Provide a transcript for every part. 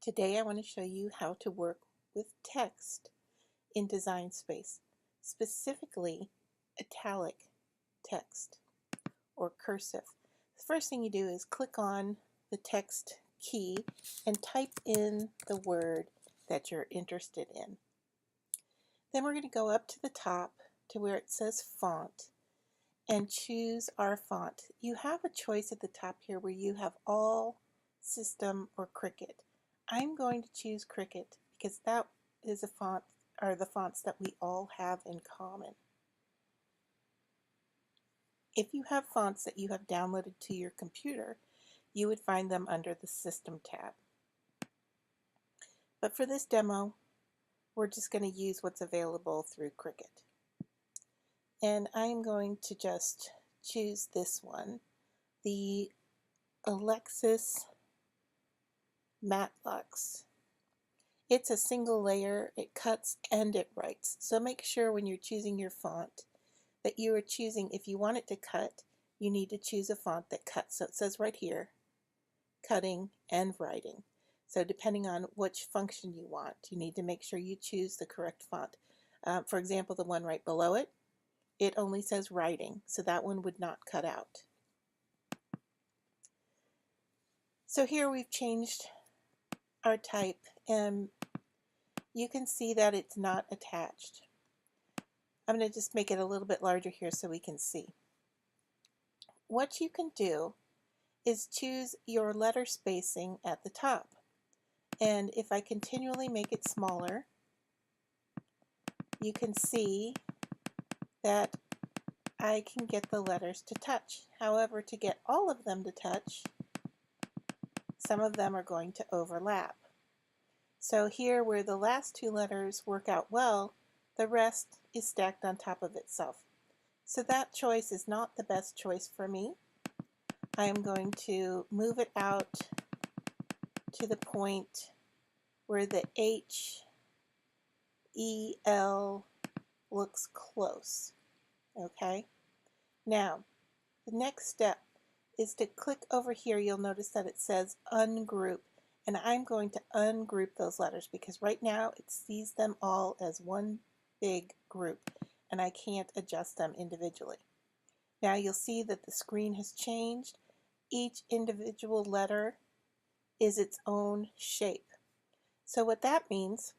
Today I want to show you how to work with text in Design Space, specifically italic text or cursive. The first thing you do is click on the text key and type in the word that you're interested in. Then we're going to go up to the top to where it says font and choose our font. You have a choice at the top here where you have all, system, or Cricut. I'm going to choose Cricut because that is a font, or the fonts that we all have in common. If you have fonts that you have downloaded to your computer, you would find them under the System tab. But for this demo, we're just going to use what's available through Cricut. And I'm going to just choose this one, the Alexis Matlux. It's a single layer, it cuts and it writes. So make sure when you're choosing your font that you are choosing, if you want it to cut, you need to choose a font that cuts. So it says right here, cutting and writing. So depending on which function you want, you need to make sure you choose the correct font. For example, the one right below it, it only says writing, so that one would not cut out. So here we've changed our type, and you can see that it's not attached. I'm going to just make it a little bit larger here so we can see. What you can do is choose your letter spacing at the top. And if I continually make it smaller, you can see that I can get the letters to touch. However, to get all of them to touch, some of them are going to overlap. So here where the last two letters work out well, the rest is stacked on top of itself. So that choice is not the best choice for me. I am going to move it out to the point where the H, E, L looks close. Okay? Now, the next step is to click over here. You'll notice that it says ungroup, and I'm going to ungroup those letters because right now it sees them all as one big group and I can't adjust them individually. Now you'll see that the screen has changed. Each individual letter is its own shape. So what that means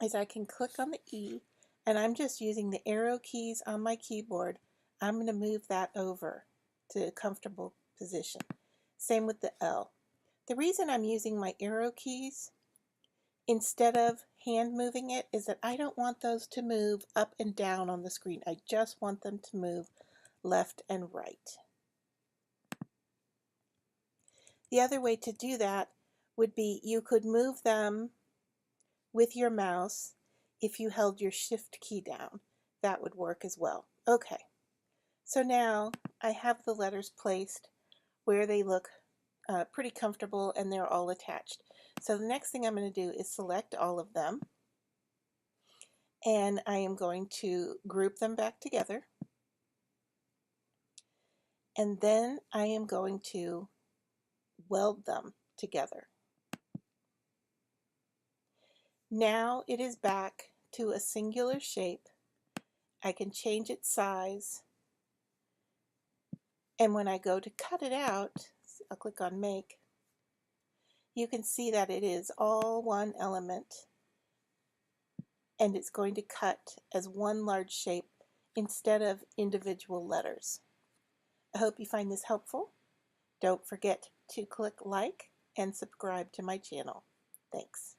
is I can click on the E, and I'm just using the arrow keys on my keyboard. I'm going to move that over to a comfortable position. Same with the L. The reason I'm using my arrow keys instead of hand moving it is that I don't want those to move up and down on the screen. I just want them to move left and right. The other way to do that would be you could move them with your mouse if you held your shift key down. That would work as well. Okay, so now I have the letters placed where they look pretty comfortable and they're all attached. So the next thing I'm going to do is select all of them, and I am going to group them back together, and then I am going to weld them together. Now it is back to a singular shape. I can change its size, and when I go to cut it out, I'll click on Make, you can see that it is all one element and it's going to cut as one large shape instead of individual letters. I hope you find this helpful. Don't forget to click like and subscribe to my channel. Thanks.